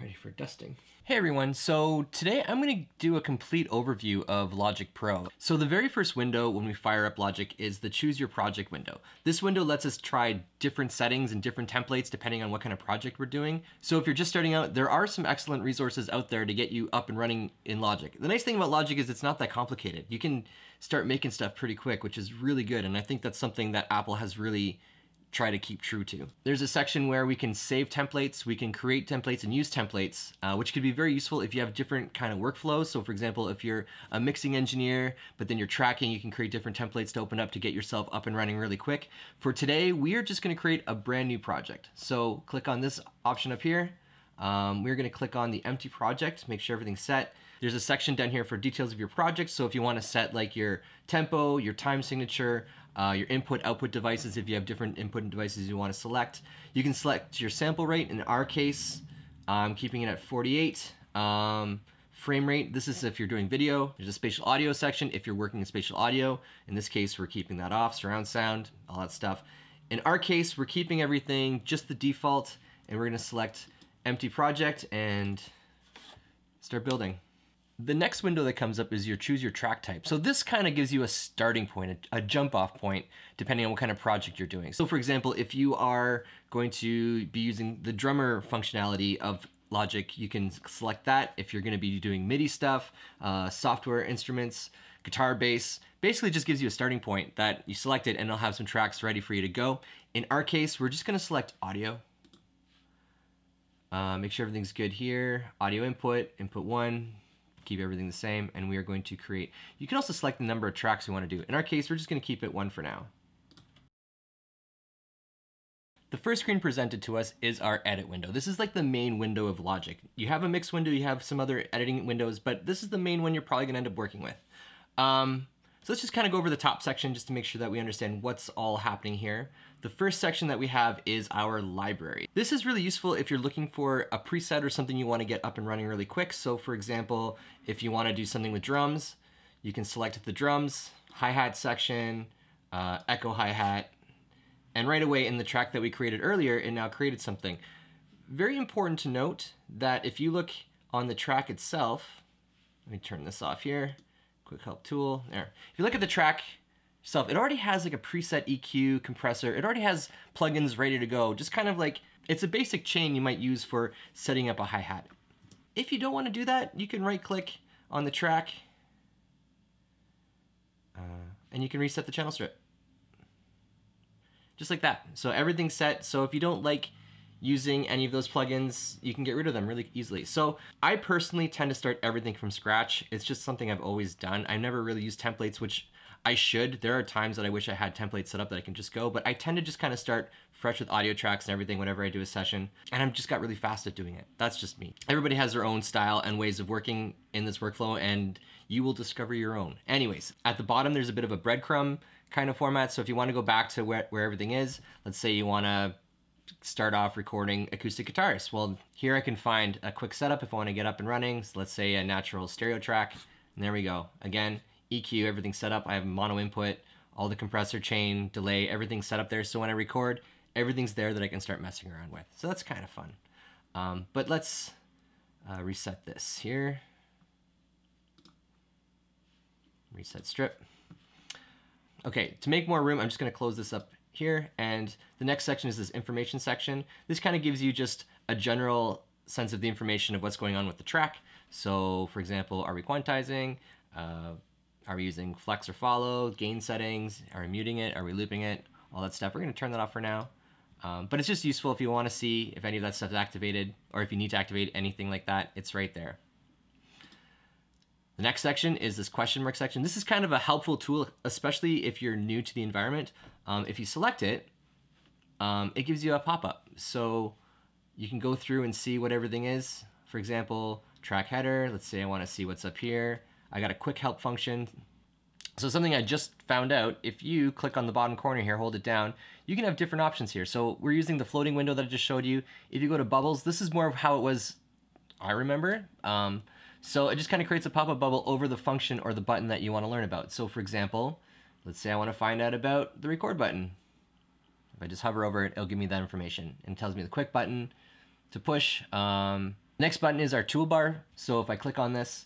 ready for dusting. Hey everyone, so today I'm going to do a complete overview of Logic Pro. So the very first window when we fire up Logic is the Choose Your Project window. This window lets us try different settings and different templates depending on what kind of project we're doing. So if you're just starting out, there are some excellent resources out there to get you up and running in Logic. The nice thing about Logic is it's not that complicated. You can start making stuff pretty quick, which is really good, and I think that's something that Apple has really try to keep true to. There's a section where we can save templates, we can create templates and use templates, which could be very useful if you have different kind of workflows. So for example, if you're a mixing engineer, but then you're tracking, you can create different templates to open up to get yourself up and running really quick. For today, we are just gonna create a brand new project. So click on this option up here. We're gonna click on the empty project, make sure everything's set. There's a section down here for details of your project. So if you wanna set like your tempo, your time signature, your input output devices, if you have different input devices you want to select. You can select your sample rate. In our case, I'm keeping it at 48. Frame rate, this is if you're doing video. There's a spatial audio section if you're working in spatial audio. In this case, we're keeping that off, surround sound, all that stuff. In our case, we're keeping everything just the default, and we're gonna select empty project and start building. The next window that comes up is your choose your track type. So this kind of gives you a starting point, a jump off point, depending on what kind of project you're doing. So for example, if you are going to be using the drummer functionality of Logic, you can select that. If you're gonna be doing MIDI stuff, software instruments, guitar, bass, basically just gives you a starting point that you select it and it'll have some tracks ready for you to go. In our case, we're just gonna select audio. Make sure everything's good here. Audio input, input 1, keep everything the same, and we are going to create. You can also select the number of tracks you want to do. In our case, we're just going to keep it 1 for now. The first screen presented to us is our edit window. This is like the main window of Logic. You have a mix window, you have some other editing windows, but this is the main one you're probably going to end up working with. So let's just kind of go over the top section just to make sure that we understand what's all happening here. The first section that we have is our library. This is really useful if you're looking for a preset or something you want to get up and running really quick. So for example, if you want to do something with drums, you can select the drums, hi-hat section, echo hi-hat, and right away in the track that we created earlier, it now created something. Very important to note that if you look on the track itself, let me turn this off here. Quick help tool, there. If you look at the track itself, it already has like a preset EQ compressor. It already has plugins ready to go. Just kind of like, it's a basic chain you might use for setting up a hi-hat. If you don't want to do that, you can right click on the track and you can reset the channel strip. Just like that. So everything's set. So if you don't like using any of those plugins, you can get rid of them really easily. So I personally tend to start everything from scratch. It's just something I've always done. I never really used templates, which I should. There are times that I wish I had templates set up that I can just go, but I tend to just kind of start fresh with audio tracks and everything whenever I do a session, and I've just got really fast at doing it. That's just me. Everybody has their own style and ways of working in this workflow, and you will discover your own. Anyways, at the bottom, there's a bit of a breadcrumb kind of format. So if you want to go back to where everything is, let's say you want to start off recording acoustic guitars. Well, here I can find a quick setup if I want to get up and running. So let's say a natural stereo track, and there we go. Again, EQ, everything's set up. I have mono input, all the compressor chain, delay, everything's set up there. So when I record, everything's there that I can start messing around with. So that's kind of fun. But let's reset this here. Reset strip. Okay, to make more room, I'm just going to close this up here, and the next section is this information section. This kind of gives you just a general sense of the information of what's going on with the track. So for example, are we quantizing? Are we using flex or follow? Gain settings? Are we muting it? Are we looping it? All that stuff. We're going to turn that off for now. But it's just useful if you want to see if any of that stuff is activated, or if you need to activate anything like that, it's right there. The next section is this question mark section. This is kind of a helpful tool, especially if you're new to the environment. If you select it, it gives you a pop-up. So you can go through and see what everything is. For example, track header. Let's say I want to see what's up here. I got a quick help function. So something I just found out, if you click on the bottom corner here, hold it down, you can have different options here. So we're using the floating window that I just showed you. If you go to bubbles, this is more of how it was, I remember. So it just kind of creates a pop-up bubble over the function or the button that you want to learn about. So for example, let's say I want to find out about the record button. If I just hover over it, it'll give me that information and tells me the quick button to push. Next button is our toolbar. So if I click on this,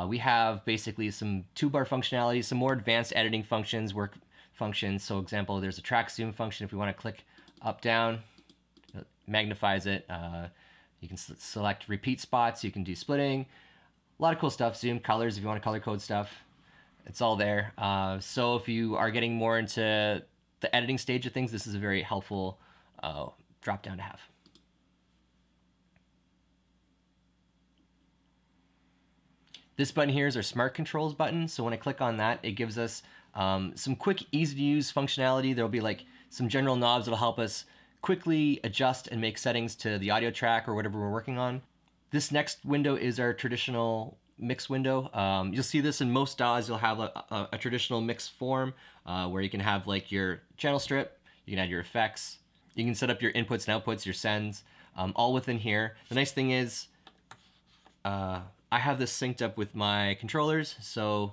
we have basically some toolbar functionality, some more advanced editing functions, work functions. So example, there's a track zoom function. If we want to click up, down, it magnifies it. You can select repeat spots. You can do splitting. A lot of cool stuff. Zoom, colors, if you want to color code stuff. It's all there. So if you are getting more into the editing stage of things, this is a very helpful drop down to have. This button here is our Smart Controls button. So when I click on that, it gives us some quick, easy to use functionality. There'll be like some general knobs that'll help us quickly adjust and make settings to the audio track or whatever we're working on. This next window is our traditional mix window. You'll see this in most DAWs. You'll have a traditional mix form where you can have like your channel strip, you can add your effects, you can set up your inputs and outputs, your sends, all within here. The nice thing is, I have this synced up with my controllers, so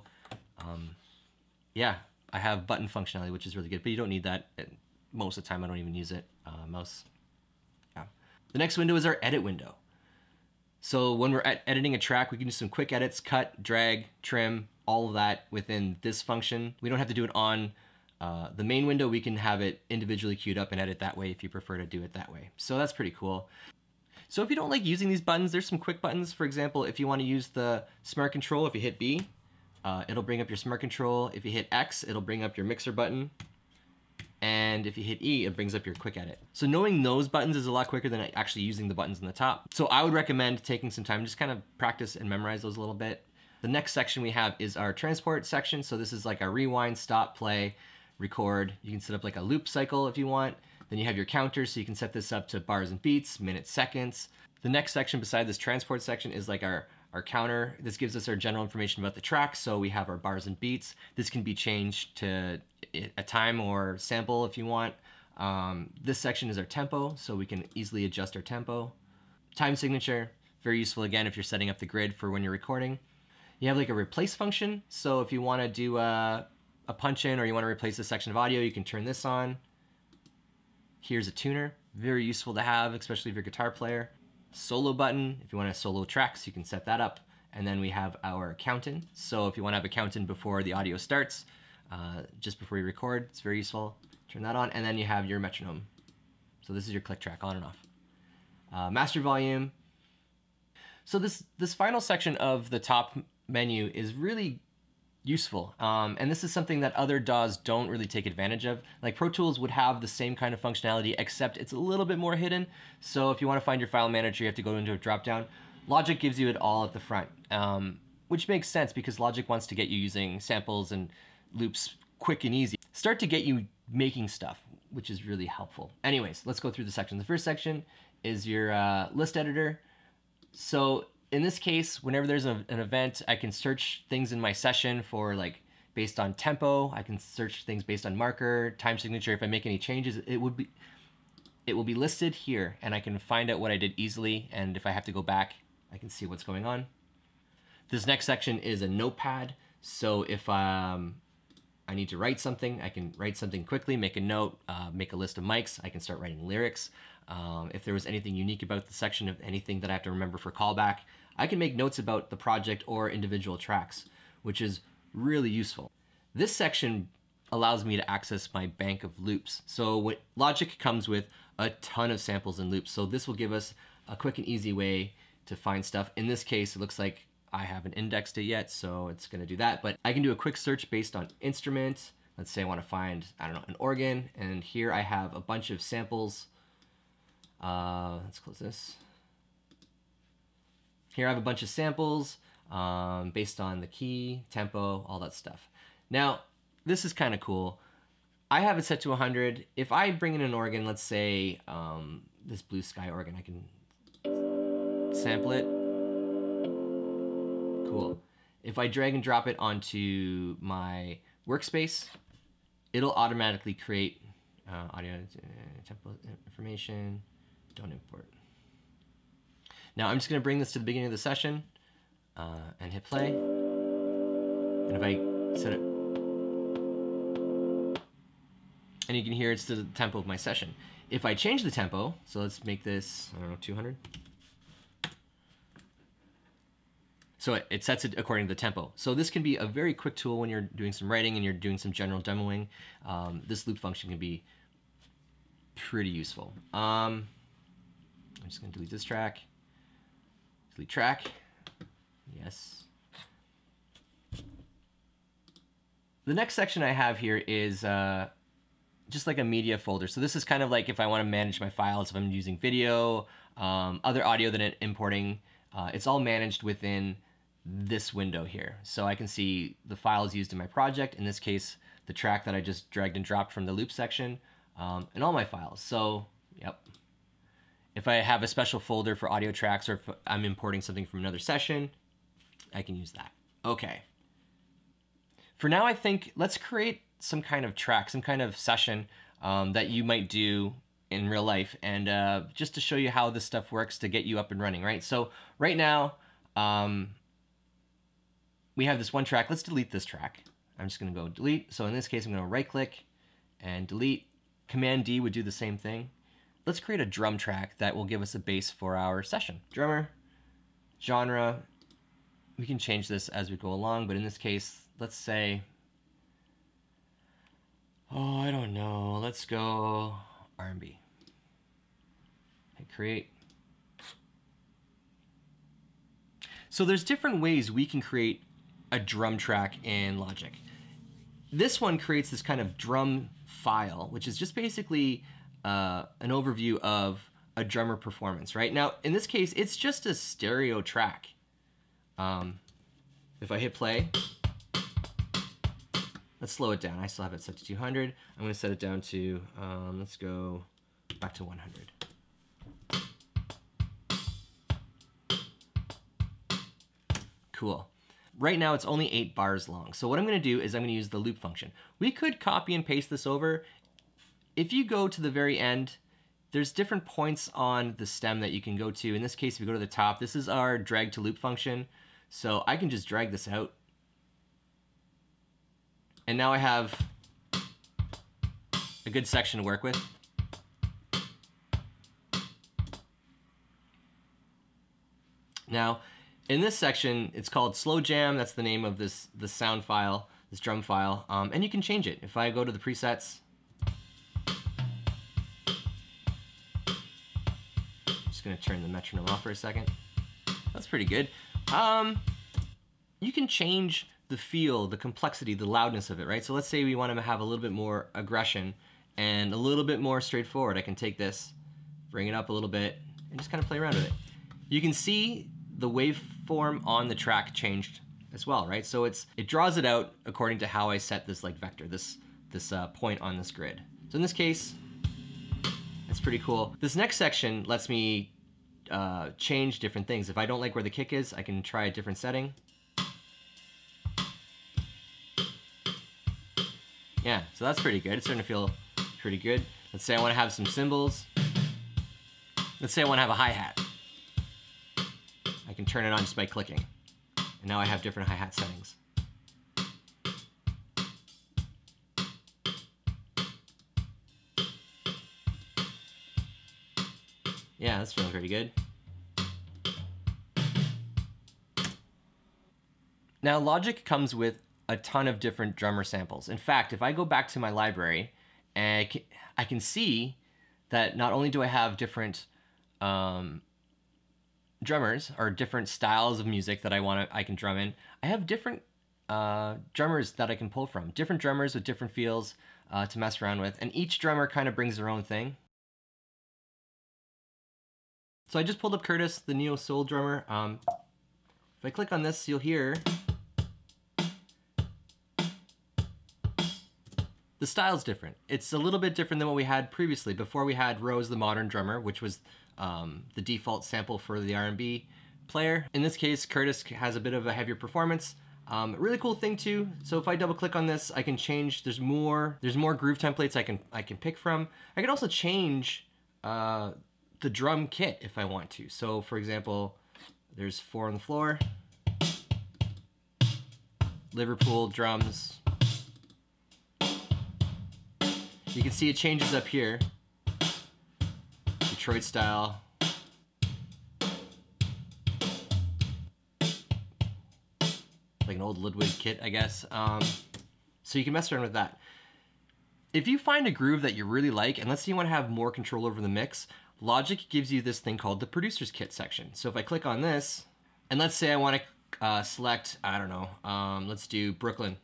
yeah, I have button functionality, which is really good, but you don't need that. Most of the time, I don't even use it. Mouse. Yeah. The next window is our edit window. So when we're editing a track, we can do some quick edits, cut, drag, trim, all of that within this function. We don't have to do it on the main window. We can have it individually queued up and edit that way if you prefer to do it that way. So that's pretty cool. So if you don't like using these buttons, there's some quick buttons. For example, if you want to use the Smart Control, if you hit B, it'll bring up your Smart Control. If you hit X, it'll bring up your mixer button. And if you hit E, it brings up your quick edit. So knowing those buttons is a lot quicker than actually using the buttons on the top. So I would recommend taking some time, just kind of practice and memorize those a little bit. The next section we have is our transport section. So this is like our rewind, stop, play, record. You can set up like a loop cycle if you want. Then you have your counter, so you can set this up to bars and beats, minutes, seconds. The next section beside this transport section is like our counter. This gives us our general information about the track. So we have our bars and beats. This can be changed to a time or sample if you want. This section is our tempo, so we can easily adjust our tempo. Time signature, very useful again if you're setting up the grid for when you're recording. You have like a replace function. So if you want to do a punch in or you want to replace a section of audio, you can turn this on. Here's a tuner, very useful to have, especially if you're a guitar player. Solo button, if you want to solo tracks, you can set that up. And then we have our count-in. So if you want to have a count-in before the audio starts, just before you record, it's very useful. Turn that on, and then you have your metronome. So this is your click track on and off. Master volume. So this final section of the top menu is really useful. And this is something that other DAWs don't really take advantage of. Like Pro Tools would have the same kind of functionality, except it's a little bit more hidden. So if you want to find your file manager, you have to go into a drop-down. Logic gives you it all at the front, which makes sense because Logic wants to get you using samples and loops quick and easy. Start to get you making stuff, which is really helpful. Anyways, let's go through the section. The first section is your list editor. So in this case, whenever there's an event, I can search things in my session for like based on tempo. I can search things based on marker, time signature. If I make any changes, it will be listed here, and I can find out what I did easily. And if I have to go back, I can see what's going on. This next section is a notepad. So if I need to write something, I can write something quickly, make a note, make a list of mics. I can start writing lyrics. If there was anything unique about the section, of anything that I have to remember for callback, I can make notes about the project or individual tracks, which is really useful. This section allows me to access my bank of loops. So Logic comes with a ton of samples and loops. So this will give us a quick and easy way to find stuff. In this case, it looks like I haven't indexed it yet, so it's gonna do that. But I can do a quick search based on instrument. Let's say I wanna find, I don't know, an organ. And here I have a bunch of samples. Let's close this. Here I have a bunch of samples based on the key, tempo, all that stuff. Now, this is kind of cool. I have it set to 100. If I bring in an organ, let's say this Blue Sky organ, I can sample it. Cool. If I drag and drop it onto my workspace, it'll automatically create audio tempo information. Don't import. Now I'm just going to bring this to the beginning of the session and hit play. And if I set it, and you can hear it's the tempo of my session. If I change the tempo, so let's make this, I don't know, 200. So it sets it according to the tempo. So this can be a very quick tool when you're doing some writing and you're doing some general demoing. This loop function can be pretty useful. I'm just going to delete this track. Delete track. Yes. The next section I have here is just like a media folder. So this is kind of like if I want to manage my files, if I'm using video, other audio that I'm importing, it's all managed within this window here. So I can see the files used in my project, in this case, the track that I just dragged and dropped from the loop section, and all my files. So, yep. If I have a special folder for audio tracks or if I'm importing something from another session, I can use that. Okay. For now, I think let's create some kind of track, some kind of session that you might do in real life, and just to show you how this stuff works to get you up and running, right? So right now, we have this one track. Let's delete this track. I'm just going to go delete. So in this case, I'm going to right click and delete. Command D would do the same thing. Let's create a drum track that will give us a bass for our session. Drummer, genre. We can change this as we go along, but in this case, let's say, oh, I don't know. Let's go R&B. Hit create. So there's different ways we can create a drum track in Logic. This one creates this kind of drum file, which is just basically an overview of a drummer performance, right? Now, in this case, it's just a stereo track. If I hit play, let's slow it down. I still have it set to 200. I'm going to set it down to, let's go back to 100. Cool. Right now it's only 8 bars long. So what I'm going to do is I'm going to use the loop function. We could copy and paste this over. If you go to the very end, there's different points on the stem that you can go to. In this case, if you go to the top, this is our drag to loop function. So I can just drag this out. And now I have a good section to work with. Now, in this section, it's called Slow Jam. That's the name of the sound file, this drum file. And you can change it. If I go to the presets, just gonna turn the metronome off for a second. That's pretty good. You can change the feel, the complexity, the loudness of it, right? So let's say we want to have a little bit more aggression and a little bit more straightforward. I can take this, bring it up a little bit, and just kind of play around with it. You can see the waveform on the track changed as well, right? So it draws it out according to how I set this like vector, this point on this grid. So in this case, it's pretty cool. This next section lets me change different things. If I don't like where the kick is, I can try a different setting. Yeah, so that's pretty good. It's starting to feel pretty good. Let's say I want to have some cymbals. Let's say I want to have a hi-hat. I can turn it on just by clicking. And now I have different hi-hat settings. Yeah, that's feeling pretty good. Now, Logic comes with a ton of different drummer samples. In fact, if I go back to my library, and I can see that not only do I have different drummers or different styles of music that I can drum in, I have different drummers that I can pull from. Different drummers with different feels to mess around with, and each drummer kind of brings their own thing. So I just pulled up Curtis, the neo soul drummer. If I click on this, you'll hear the style's different. It's a little bit different than what we had previously. Before we had Rose, the modern drummer, which was the default sample for the R&B player. In this case, Curtis has a bit of a heavier performance. Really cool thing too. So if I double click on this, I can change. There's more groove templates I can pick from. I can also change the drum kit if I want to. So for example, there's 4 on the floor, Liverpool drums. You can see it changes up here. Detroit style. like an old Ludwig kit, I guess. So you can mess around with that. If you find a groove that you really like, and let's say you want to have more control over the mix, Logic gives you this thing called the Producer's Kit section. So if I click on this, and let's say I want to select, I don't know, let's do Brooklyn.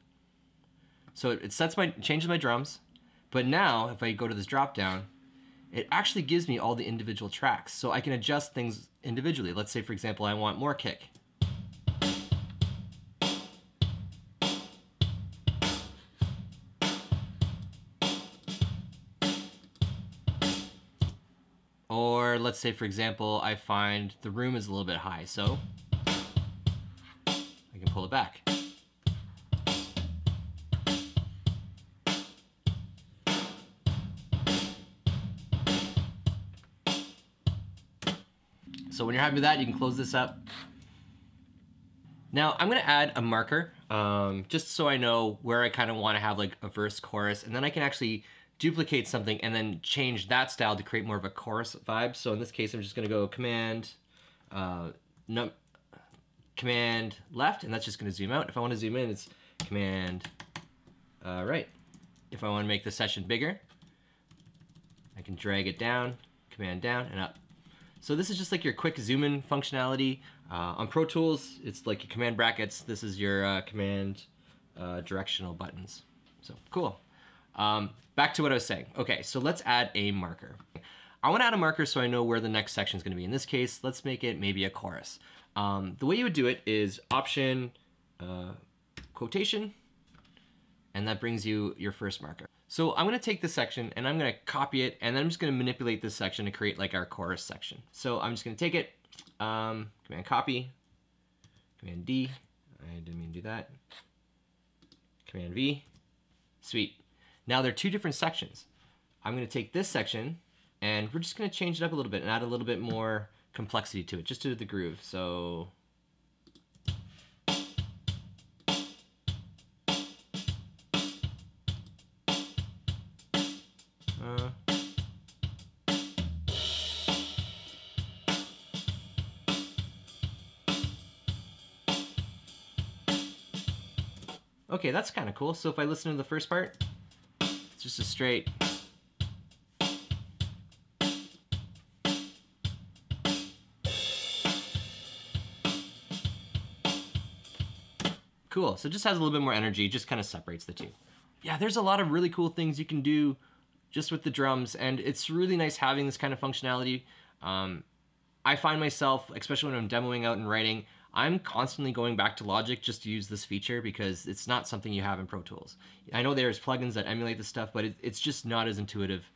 So it changes my drums, but now if I go to this drop down, it actually gives me all the individual tracks. So I can adjust things individually. Let's say, for example, I want more kick. Or let's say, for example, I find the room is a little bit high, so I can pull it back. So when you're happy with that, you can close this up. Now I'm gonna add a marker, just so I know where I kind of want to have like a verse, chorus, and then I can actually duplicate something and then change that style to create more of a chorus vibe. So in this case, I'm just gonna go command left, and that's just gonna zoom out. If I want to zoom in, it's command right. If I want to make the session bigger, I can drag it down, command down and up. So this is just like your quick zoom in functionality. On Pro Tools, it's like your command brackets. This is your command directional buttons. So cool. Back to what I was saying. Okay, so let's add a marker. I want to add a marker so I know where the next section is going to be. In this case, let's make it maybe a chorus. The way you would do it is Option, quotation, and that brings you your first marker. So I'm going to take this section and I'm going to copy it, and then I'm just going to manipulate this section to create like our chorus section. So I'm just going to take it, Command copy, Command D, I didn't mean to do that, Command V, sweet. Now there are two different sections. I'm going to take this section and we're just going to change it up a little bit and add a little bit more complexity to it, just to the groove. So okay, that's kind of cool. So if I listen to the first part, it's just a straight. Cool, so it just has a little bit more energy, just kind of separates the two. Yeah, there's a lot of really cool things you can do just with the drums, and it's really nice having this kind of functionality. I find myself, especially when I'm demoing out and writing, I'm constantly going back to Logic just to use this feature because it's not something you have in Pro Tools. I know there's plugins that emulate this stuff, but it's just not as intuitive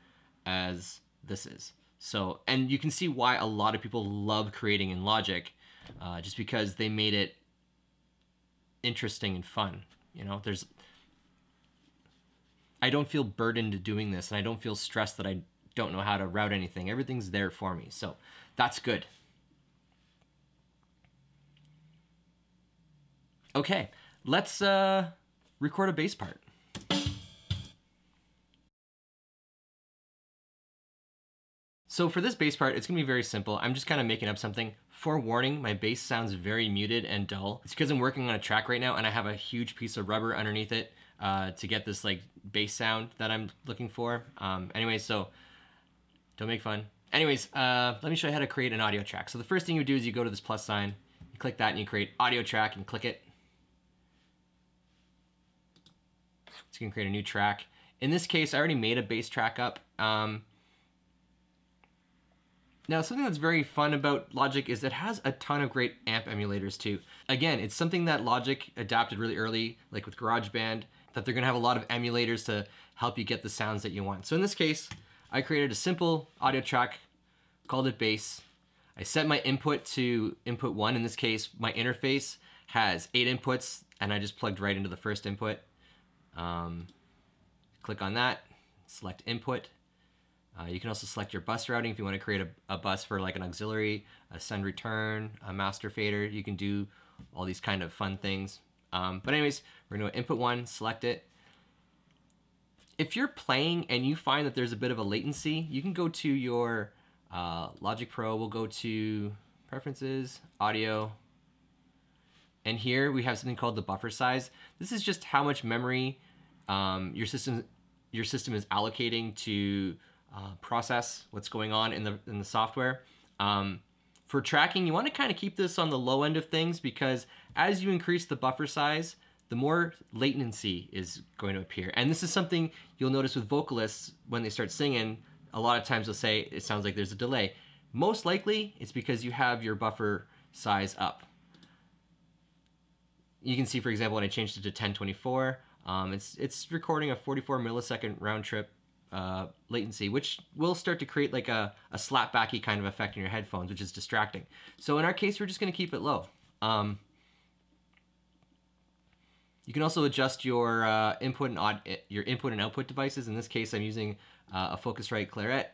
as this is. So, and you can see why a lot of people love creating in Logic, just because they made it interesting and fun. You know, I don't feel burdened doing this, and I don't feel stressed that I don't know how to route anything. Everything's there for me, so that's good. Okay, let's record a bass part. So for this bass part, it's gonna be very simple. I'm just kind of making up something. Forewarning, my bass sounds very muted and dull. It's because I'm working on a track right now and I have a huge piece of rubber underneath it to get this like bass sound that I'm looking for. Anyways, so don't make fun. Anyways, let me show you how to create an audio track. So the first thing you do is you go to this plus sign, you click that and you create audio track and click it. So you can create a new track. In this case, I already made a bass track up. Now, something that's very fun about Logic is it has a ton of great amp emulators too. Again, it's something that Logic adapted really early, like with GarageBand, that they're gonna have a lot of emulators to help you get the sounds that you want. So in this case, I created a simple audio track, called it bass. I set my input to input 1. In this case, my interface has 8 inputs, and I just plugged right into the first input. Click on that, select input. You can also select your bus routing if you want to create a bus for like an auxiliary, a send return, a master fader. You can do all these kind of fun things. But anyways, we're going to input 1, select it. If you're playing and you find that there's a bit of a latency, you can go to your Logic Pro. We'll go to Preferences, Audio, And here we have something called the buffer size. This is just how much memory your system is allocating to process what's going on in the software. For tracking, you want to kind of keep this on the low end of things, because as you increase the buffer size, the more latency is going to appear. And this is something you'll notice with vocalists when they start singing. A lot of times they'll say it sounds like there's a delay. Most likely it's because you have your buffer size up. You can see, for example, when I changed it to 1024, it's recording a 44 millisecond round trip latency, which will start to create like a slapbacky kind of effect in your headphones, which is distracting. So in our case, we're just going to keep it low. You can also adjust your input and output devices. In this case, I'm using a Focusrite Claret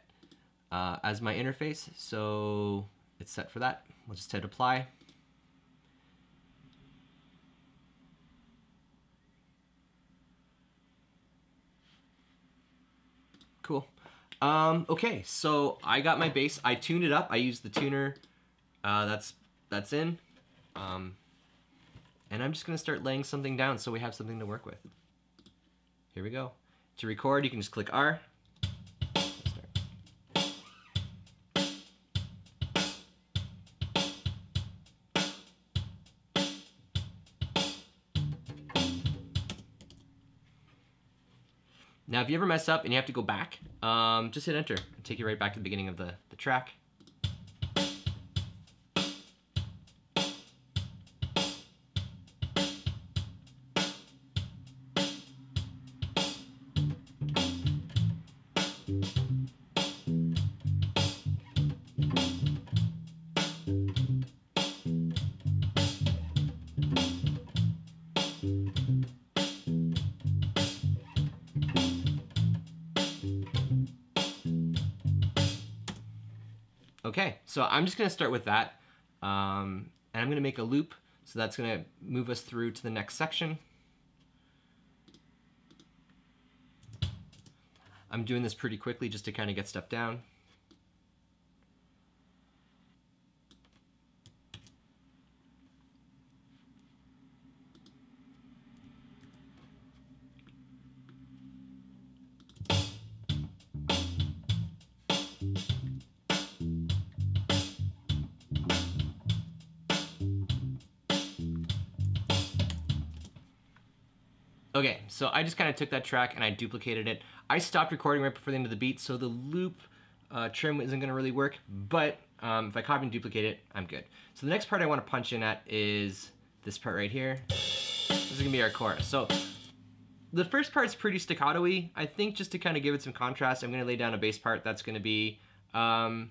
as my interface, so it's set for that. We'll just hit apply. Cool. Okay, so I got my bass. I tuned it up. I used the tuner that's in. And I'm just going to start laying something down so we have something to work with. Here we go. To record, you can just click R. Now, if you ever mess up and you have to go back, just hit enter. It'll take you right back to the beginning of the track. Okay, so I'm just going to start with that, and I'm going to make a loop, so that's going to move us through to the next section. I'm doing this pretty quickly just to kind of get stuff down. Okay, so I just kind of took that track and I duplicated it. I stopped recording right before the end of the beat, so the loop trim isn't going to really work, but if I copy and duplicate it, I'm good. So the next part I want to punch in at is this part right here. This is going to be our chorus. So the first part's pretty staccato-y. I think just to kind of give it some contrast, I'm going to lay down a bass part that's going to be a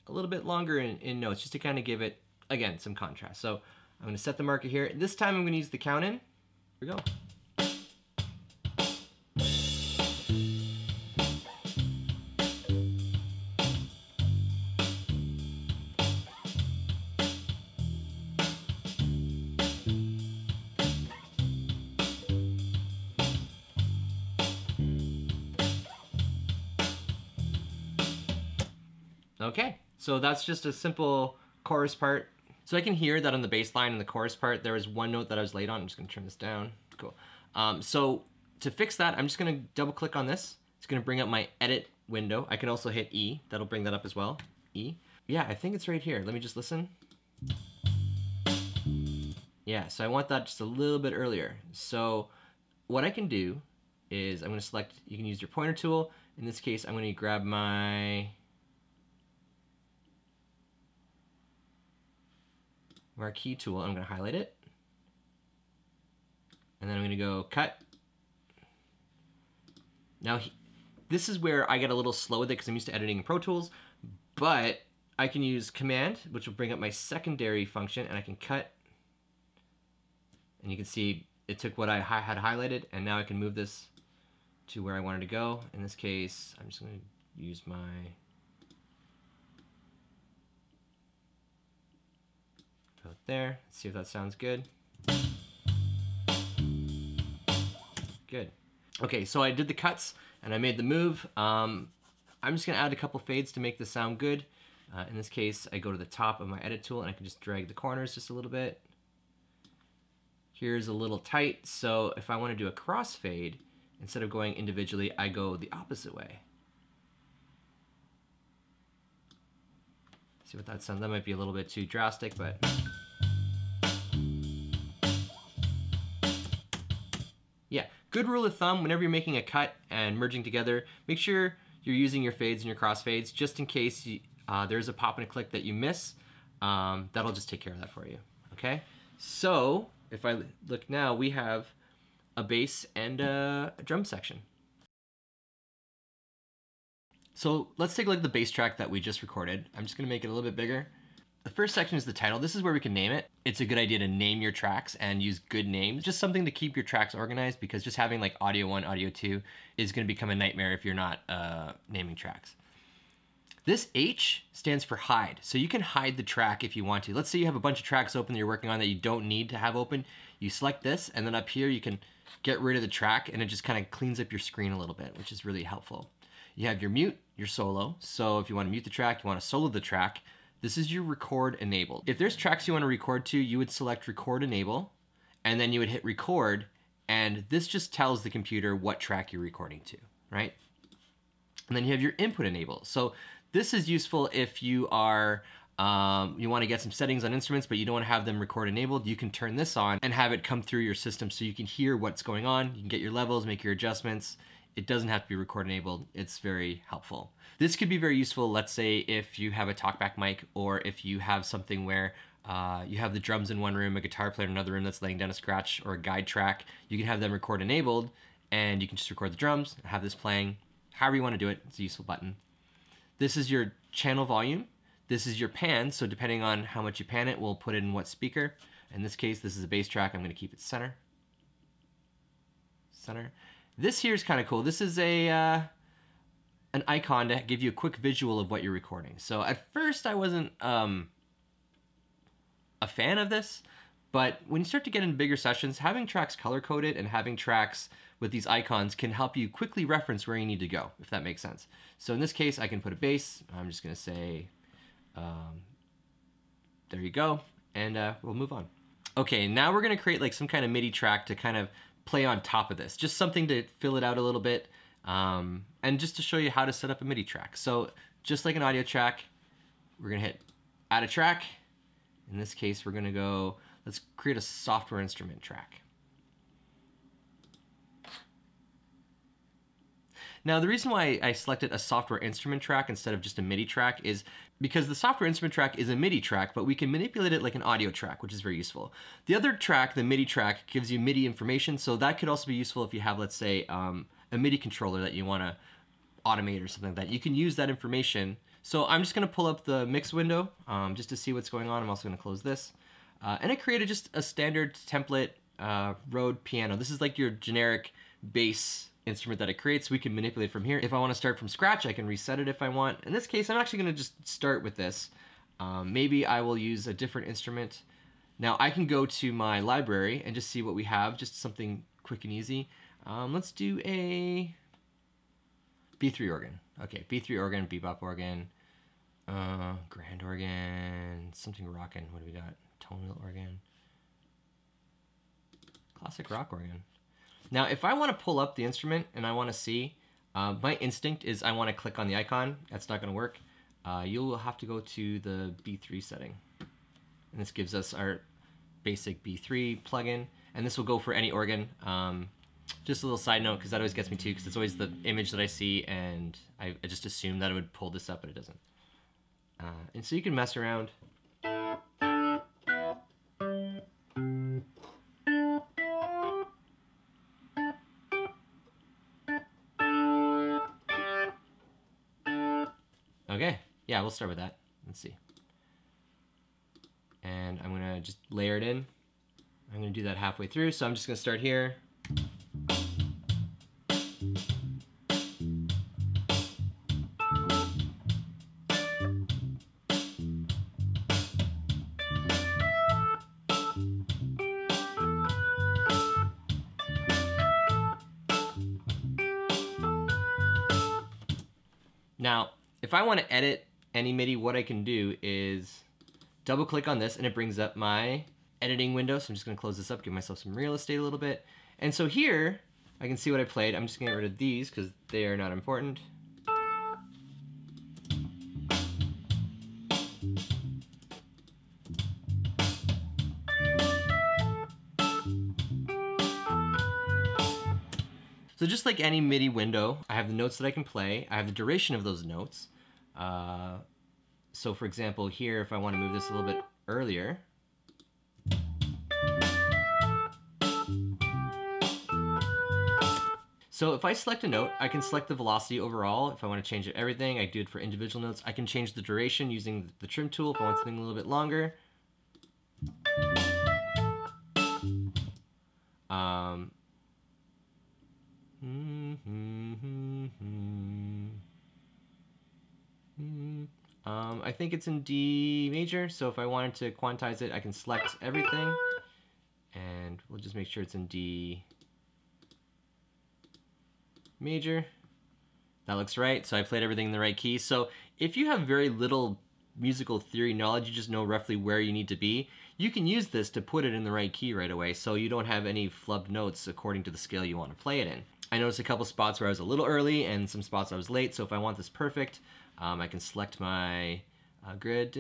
little bit longer in notes, just to kind of give it, again, some contrast. So I'm going to set the marker here. This time I'm going to use the count in. Here we go. Okay, so that's just a simple chorus part. So I can hear that on the bass line and the chorus part, there was one note that I was late on. I'm just gonna turn this down. Cool. So to fix that, I'm just gonna double click on this. It's gonna bring up my edit window. I can also hit E, that'll bring that up as well. E. Yeah, I think it's right here. Let me just listen. Yeah, so I want that just a little bit earlier. So what I can do is I'm gonna select, you can use your pointer tool. In this case, I'm gonna grab my marquee tool. I'm going to highlight it, and then I'm going to go cut. Now this is where I get a little slow with it because I'm used to editing in Pro Tools, but I can use Command, which will bring up my secondary function, and I can cut, and you can see it took what I had highlighted, and now I can move this to where I wanted to go. In this case, I'm just going to use my out there. Let's see if that sounds good. Good. Okay, so I did the cuts and I made the move. I'm just gonna add a couple fades to make this sound good. In this case, I go to the top of my edit tool and I can just drag the corners just a little bit. here's a little tight, so if I want to do a crossfade, instead of going individually, I go the opposite way. See what that sounds, that might be a little bit too drastic, but. Yeah, good rule of thumb, whenever you're making a cut and merging together, make sure you're using your fades and your crossfades, just in case there's a pop and a click that you miss. That'll just take care of that for you, okay? So, if I look now, we have a bass and a drum section. So let's take a look at the bass track that we just recorded. I'm just gonna make it a little bit bigger. The first section is the title. This is where we can name it. It's a good idea to name your tracks and use good names. Just something to keep your tracks organized, because just having like audio 1, audio 2 is gonna become a nightmare if you're not naming tracks. This H stands for hide. So you can hide the track if you want to. Let's say you have a bunch of tracks open that you're working on that you don't need to have open. You select this, and then up here you can get rid of the track, and it just kind of cleans up your screen a little bit, which is really helpful. You have your mute, your solo. So if you want to mute the track, you want to solo the track, this is your record enabled. If there's tracks you want to record to, you would select record enable, and then you would hit record, and this just tells the computer what track you're recording to, right? And then you have your input enable. So this is useful if you are you want to get some settings on instruments, but you don't want to have them record enabled. You can turn this on and have it come through your system so you can hear what's going on. You can get your levels, make your adjustments. It doesn't have to be record enabled. It's very helpful. This could be very useful, let's say if you have a talkback mic, or if you have something where you have the drums in one room, a guitar player in another room that's laying down a scratch or a guide track. You can have them record enabled, and you can just record the drums, have this playing. However you want to do it, it's a useful button. This is your channel volume. This is your pan, so depending on how much you pan it, we'll put it in what speaker. In this case, this is a bass track. I'm going to keep it center. Center. This here is kind of cool. This is an icon to give you a quick visual of what you're recording. So at first I wasn't a fan of this, but when you start to get into bigger sessions, having tracks color-coded and having tracks with these icons can help you quickly reference where you need to go, if that makes sense. So in this case, I can put a bass. I'm just going to say, there you go, and we'll move on. Okay, now we're going to create like some kind of MIDI track to kind of play on top of this, just something to fill it out a little bit, and just to show you how to set up a MIDI track. So just like an audio track, we're gonna hit add a track. In this case, we're gonna go, let's create a software instrument track. Now, the reason why I selected a software instrument track instead of just a MIDI track is because the software instrument track is a MIDI track, but we can manipulate it like an audio track, which is very useful. The other track, the MIDI track, gives you MIDI information, so that could also be useful if you have, let's say, a MIDI controller that you want to automate or something like that. You can use that information. So I'm just going to pull up the mix window just to see what's going on. I'm also going to close this. And I created just a standard template Rode piano. This is like your generic bass instrument that it creates. We can manipulate from here. If I want to start from scratch, I can reset it if I want. In this case, I'm actually going to just start with this. Maybe I will use a different instrument. Now I can go to my library and just see what we have, just something quick and easy. Let's do a B3 organ. Okay, B3 organ, bebop organ, grand organ, something rockin'. What do we got? Tonal organ, classic rock organ. Now, if I want to pull up the instrument and I want to see, my instinct is I want to click on the icon. That's not going to work. You'll have to go to the B3 setting. And this gives us our basic B3 plugin. And this will go for any organ. Just a little side note, because that always gets me too, because it's always the image that I see, and I just assume that it would pull this up, but it doesn't. And so you can mess around. Okay, yeah, we'll start with that. Let's see. And I'm gonna just layer it in. I'm gonna do that halfway through, so I'm just gonna start here. Now, if I want to edit any MIDI, what I can do is double click on this and it brings up my editing window. So I'm just gonna close this up, give myself some real estate a little bit. And so here, I can see what I played. I'm just gonna get rid of these because they are not important. So just like any MIDI window, I have the notes that I can play. I have the duration of those notes. So for example, here, if I want to move this a little bit earlier, so if I select a note, I can select the velocity overall. If I want to change everything, I do it for individual notes. I can change the duration using the trim tool if I want something a little bit longer. I think it's in D major, so if I wanted to quantize it, I can select everything, and we'll just make sure it's in D major. That looks right, so I played everything in the right key. So if you have very little musical theory knowledge, you just know roughly where you need to be, you can use this to put it in the right key right away, so you don't have any flubbed notes according to the scale you want to play it in. I noticed a couple spots where I was a little early and some spots I was late, so if I want this perfect, I can select my grid. I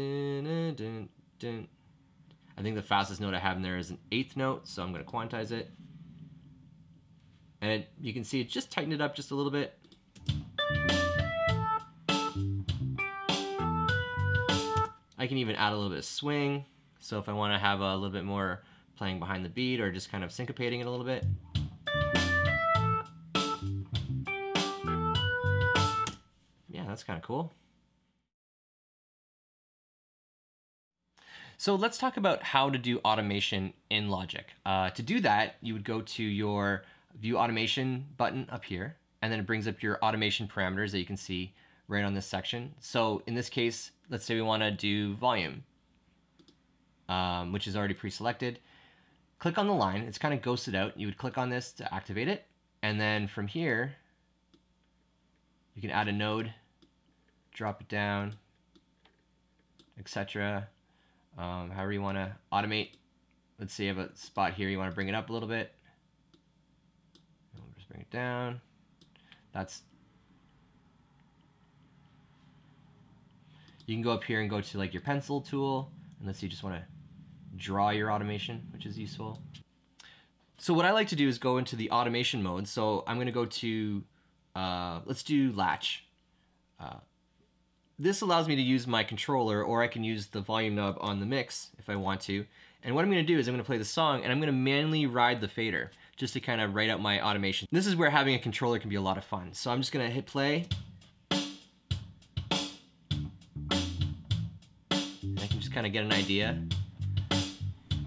think the fastest note I have in there is an 8th note, so I'm going to quantize it. And you can see it just tightened it up just a little bit. I can even add a little bit of swing, so if I want to have a little bit more playing behind the beat or just kind of syncopating it a little bit. Yeah, that's kind of cool. So let's talk about how to do automation in Logic. To do that, you would go to your View Automation button up here, and then it brings up your automation parameters that you can see right on this section. So in this case, let's say we want to do volume, which is already pre-selected. Click on the line. It's kind of ghosted out. You would click on this to activate it, and then from here, you can add a node, drop it down, etc. However you want to automate. Let's say you have a spot here, you want to bring it up a little bit. We'll just bring it down. You can go up here and go to like your pencil tool, and let's say you just want to draw your automation, which is useful. So what I like to do is go into the automation mode. So I'm going to go to, let's do latch. This allows me to use my controller, or I can use the volume knob on the mix if I want to. And what I'm going to do is I'm going to play the song, and I'm going to manually ride the fader just to kind of write out my automation. This is where having a controller can be a lot of fun. So I'm just going to hit play. And I can just kind of get an idea.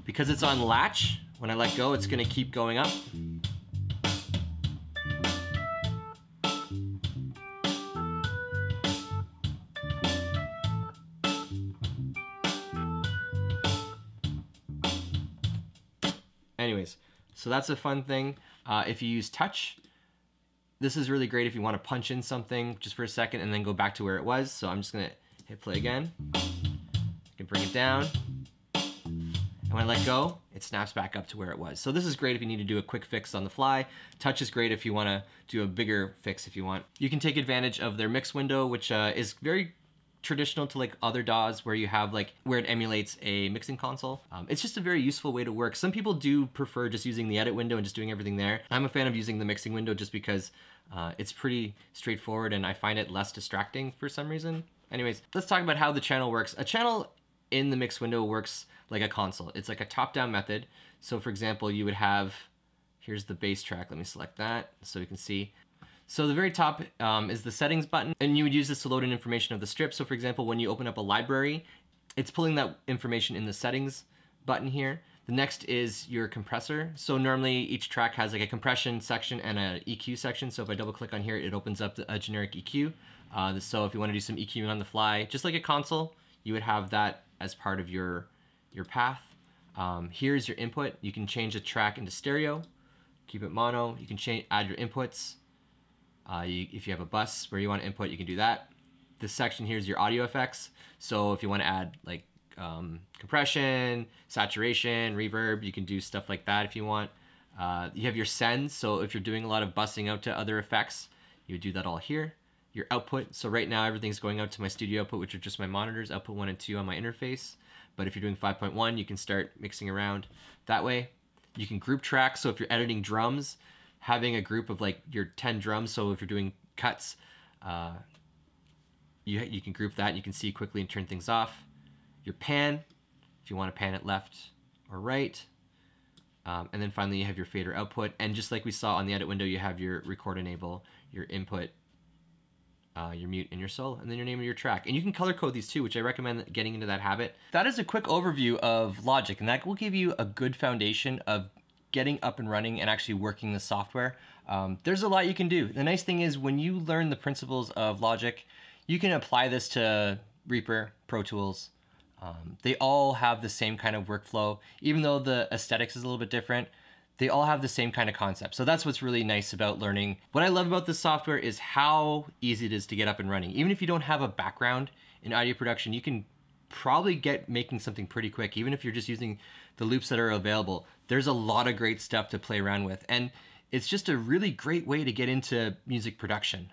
Because it's on latch, when I let go, it's going to keep going up. Anyways, so that's a fun thing. If you use touch, this is really great if you want to punch in something just for a second and then go back to where it was. So I'm just going to hit play again. I can bring it down. And when I let go, it snaps back up to where it was. So this is great if you need to do a quick fix on the fly. Touch is great if you want to do a bigger fix if you want. You can take advantage of their mix window, which is very traditional to like other DAWs where you have like where it emulates a mixing console. It's just a very useful way to work. Some people do prefer just using the edit window and just doing everything there. I'm a fan of using the mixing window just because it's pretty straightforward and I find it less distracting for some reason. Anyways, let's talk about how the channel works. A channel in the mix window works like a console. It's like a top-down method. So for example, you would have, here's the bass track. Let me select that so you can see. So the very top is the settings button, and you would use this to load in information of the strip. So for example, when you open up a library, it's pulling that information in the settings button here. The next is your compressor. So normally each track has like a compression section and an EQ section. So if I double click on here, it opens up a generic EQ. So if you want to do some EQing on the fly, just like a console, you would have that as part of your path. Here's your input. You can change the track into stereo, keep it mono. You can add your inputs. If you have a bus where you want to input, you can do that. This section here is your audio effects. So if you want to add like compression, saturation, reverb. You can do stuff like that if you want. You have your sends, so if you're doing a lot of bussing out to other effects, you would do that all here. Your output, so right now everything's going out to my studio output, which are just my monitors, output 1 and 2 on my interface. But if you're doing 5.1, you can start mixing around that way. You can group track, so if you're editing drums, having a group of like your 10 drums, so if you're doing cuts, you can group that, you can see quickly and turn things off. Your pan, if you want to pan it left or right. And then finally you have your fader output, and just like we saw on the edit window, you have your record enable, your input, your mute, and your solo, and then your name of your track. And you can color code these too, which I recommend getting into that habit. That is a quick overview of Logic, and that will give you a good foundation of getting up and running and actually working the software. There's a lot you can do. The nice thing is when you learn the principles of Logic, you can apply this to Reaper, Pro Tools. They all have the same kind of workflow. Even though the aesthetics is a little bit different, they all have the same kind of concept. So that's what's really nice about learning. What I love about this software is how easy it is to get up and running. Even if you don't have a background in audio production, you can probably get making something pretty quick. Even if you're just using the loops that are available, there's a lot of great stuff to play around with. And it's just a really great way to get into music production.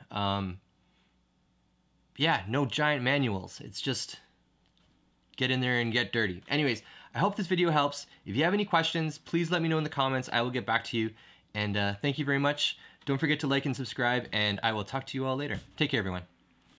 Yeah, no giant manuals. It's just get in there and get dirty. Anyways, I hope this video helps. If you have any questions, please let me know in the comments. I will get back to you. And thank you very much. Don't forget to like and subscribe, and I will talk to you all later. Take care, everyone.